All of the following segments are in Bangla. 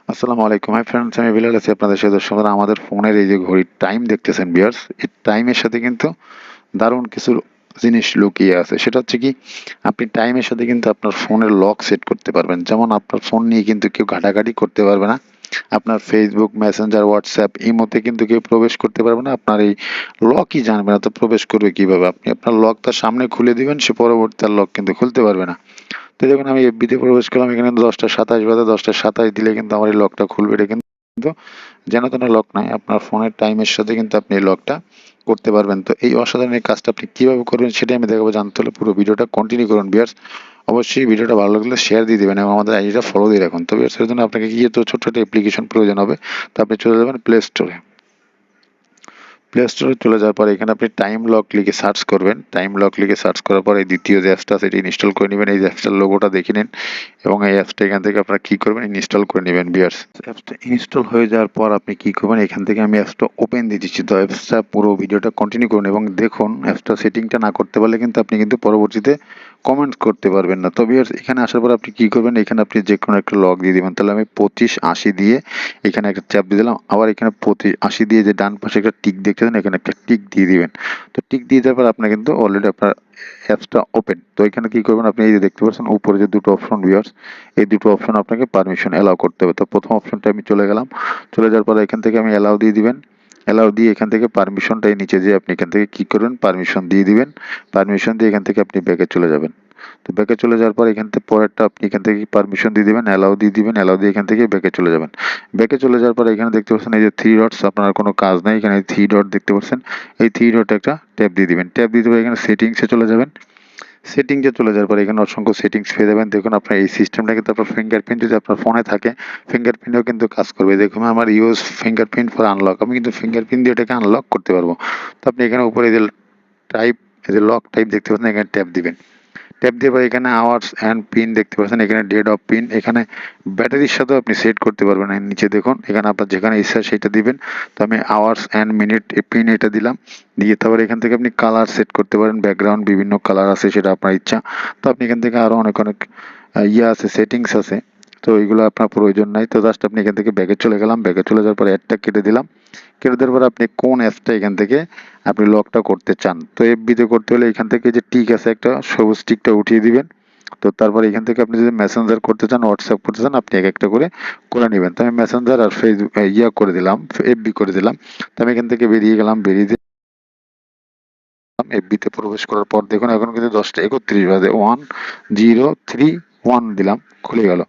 আসসালামু আলাইকুম। হাই ফ্রেন্ডস, আমি বিলাল আছি আপনাদের সাথে। দর্শকরা, আমাদের ফোনের এই যে ঘড়ির টাইম দেখতেছেন ভিউয়ার্স, এই টাইমের সাথে কিন্তু দারুণ কিছু জিনিস লুকিয়ে আছে। সেটা হচ্ছে কি, আপনি টাইমের সাথে কিন্তু আপনার ফোনের লক সেট করতে পারবেন। যেমন আপনার ফোন নিয়ে কিন্তু কেউ ঘাটাঘাটি করতে পারবে না। আপনার ফেসবুক, মেসেঞ্জার, হোয়াটসঅ্যাপ, ইমোতে কিন্তু কেউ প্রবেশ করতে পারবে না। আপনার এই লকই জানবে না, তো প্রবেশ করবে কিভাবে? আপনি আপনার লক তার সামনে খুলে দিবেন, সে পরবর্তী তার লক কিন্তু খুলতে পারবে না। তো দেখুন, আমি এফবিতে প্রবেশ করলাম, এখানে 10টা 27 বাজে, 10টা 27 দিলে কিন্তু আমার এই লকটা খুলবে। এটা কিন্তু যেন তেন লক নয়, আপনার ফোনের টাইমের সাথে কিন্তু আপনি এই লকটা করতে পারবেন। তো এই অসাধারণ এই কাজটা আপনি কিভাবে করবেন সেটাই আমি দেখাবো। জানতে হলে পুরো ভিডিওটা কন্টিনিউ করুন ভিউয়ার্স। অবশ্যই ভিডিওটা ভালো লাগলে শেয়ার দিয়ে দিবেন এবং আমাদের আইডিটা ফলো দিয়ে রাখুন। তো ভিউয়ার্স, এর জন্য আপনাকে কি তো ছোট্ট একটা অ্যাপ্লিকেশন প্রয়োজন হবে। তো আপনি চলে যাবেন প্লে স্টোরে। প্লে স্টোরে চলে যাওয়ার পরে এখানে আপনি টাইম লক লিখে সার্চ করবেন। টাইম লক লিখে সার্চ করার পরে দ্বিতীয় যে অ্যাপসটা আছে এটি ইনস্টল করে নেবেন। এই অ্যাপসটার লোগোটা দেখে নিন এবং এই অ্যাপসটা এখান থেকে আপনারা কি করবেন, ইনস্টল করে নেবেন ভিউয়ার্স। অ্যাপসটা ইনস্টল হয়ে যাওয়ার পর আপনি কি করবেন, এখান থেকে আমি অ্যাপসটা ওপেন দিয়ে দিচ্ছি। তো অ্যাপসটা পুরো ভিডিওটা কন্টিনিউ করুন এবং দেখুন অ্যাপসটা সেটিংটা না করতে পারলে কিন্তু আপনি কিন্তু পরবর্তীতে কমেন্ট করতে পারবেন না। তো ভিউয়ার্স, এখানে আসার পর আপনি কি করবেন, এখানে আপনি যে কোনো একটা লক দিয়ে দিবেন। তাহলে আমি 2580 দিয়ে এখানে একটা চাপ দিয়ে দিলাম। আবার এখানে 2580 দিয়ে যে ডান পাশে একটা টিক দেখতেছেন, এখানে একটা টিক দিয়ে দিবেন। তো টিক দিয়ে দেওয়ার পর আপনার কিন্তু অলরেডি আপনার অ্যাপসটা ওপেন। তো এখানে কি করবেন, আপনি এই যে দেখতে পাচ্ছেন উপরে যে দুটো অপশন ভিউয়ার্স, এই দুটো অপশন আপনাকে পারমিশন এলাও করতে হবে। তো প্রথম অপশনটা আমি চলে গেলাম। চলে যাওয়ার পরে এখান থেকে আমি এলাও দিয়ে দিবেন। এলাও দিয়ে এখান থেকে পারমিশনটা নিচে যে আপনি এখান থেকে কি করবেন, পারমিশন দিয়ে দিবেন। পারমিশন দিয়ে এখান থেকে আপনি ব্যাকে চলে যাবেন। তো ব্যাকে চলে যাওয়ার পর এখান থেকে পরেরটা আপনি এখান থেকে পারমিশন দিয়ে দিবেন, এলাও দিয়ে দিবেন। এলাও দিয়ে এখান থেকে ব্যাকে চলে যাবেন। ব্যাকে চলে যাওয়ার পর এখানে দেখতে পাচ্ছেন এই যে থ্রি ডটস, আপনার কোনো কাজ নাই, এখানে থ্রি ডট দেখতে পাচ্ছেন। এই থ্রি ডটে একটা ট্যাপ দিয়ে দিবেন। ট্যাপ দিয়ে দেবেন, এখানে সেটিংসে চলে যাবেন। সেটিংসে চলে যাওয়ার পর এখানে অসংখ্য সেটিংস পেয়ে যাবেন। দেখুন আপনার এই সিস্টেমটা কিন্তু আপনার ফিঙ্গারপ্রিন্ট যদি আপনার ফোনে থাকে, ফিঙ্গারপ্রিন্টও কিন্তু কাজ করবে। দেখুন আমার ইউজ ফিঙ্গারপ্রিন্ট ফর আনলক, আমি কিন্তু ফিঙ্গারপ্রিন্ট দিয়ে এটাকে আনলক করতে পারবো। তো আপনি এখানে উপরে এই যে টাইপ, এই যে লক টাইপ দেখতে পাচ্ছেন, এখানে ট্যাপ দিবেন। ট্যাপ দিয়ে পর এখানে আওয়ার্স অ্যান্ড পিন দেখতে পাচ্ছেন, এখানে ডেট অফ পিন, এখানে ব্যাটারির সাথেও আপনি সেট করতে পারবেন। নিচে দেখুন এখানে আপনার যেখানে ইচ্ছা সেটা দিবেন। তো আমি আওয়ার্স অ্যান্ড মিনিট পিন এটা দিলাম। দিয়ে তারপর এখান থেকে আপনি কালার সেট করতে পারেন, ব্যাকগ্রাউন্ড বিভিন্ন কালার আছে, সেটা আপনার ইচ্ছা। তো আপনি এখান থেকে আরও অনেক অনেক ইয়ে আছে, সেটিংস আছে। তো এইগুলো আপনার প্রয়োজন নাই। তো জাস্ট আপনি এখান থেকে ব্যাগে চলে গেলাম। ব্যাগে চলে যাওয়ার পর অ্যাডটা কেটে দিলাম। কেটে দেওয়ার পর আপনি কোন অ্যাপসটা এখান থেকে আপনি লকটা করতে চান। তো এফবিতে করতে হলে এখান থেকে যে টিক আছে একটা সবুজ টিকটা উঠিয়ে দিবেন। তো তারপর এখান থেকে আপনি যদি মেসেঞ্জার করতে চান, হোয়াটসঅ্যাপ করতে চান, আপনি এক একটা করে নেবেন। তো আমি মেসেঞ্জার আর ফেসবুক ইয়া করে দিলাম, এফবি করে দিলাম। তো আমি এখান থেকে বেরিয়ে গেলাম, বেরিয়ে দিলাম এফবিতে প্রবেশ করার পর দেখুন এখন কিন্তু 10টা 31 বাজে, 1031 দিলাম, খুলে গেল।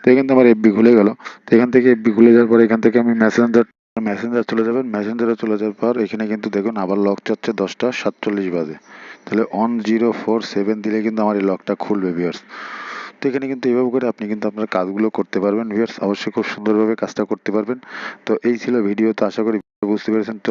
তো এখান থেকে আমার এফবি খুলে গেল। তো এখান থেকে এফবি খুলে যাওয়ার পর এখান থেকে আমি মেসেঞ্জার চলে যাবেন। মেসেঞ্জারে চলে যাওয়ার পর এখানে কিন্তু দেখুন আবার লক চাচ্ছে 10টা 47 বাজে। তাহলে 1047 দিলে কিন্তু আমার এই লকটা খুলবে ভিউয়ার্স। তো এখানে কিন্তু এভাবে করে আপনি কিন্তু আপনার কাজগুলো করতে পারবেন ভিউয়ার্স। অবশ্যই খুব সুন্দরভাবে কাজটা করতে পারবেন। তো এই ছিল ভিডিও, তো আশা করি বুঝতে পেরেছেন। তো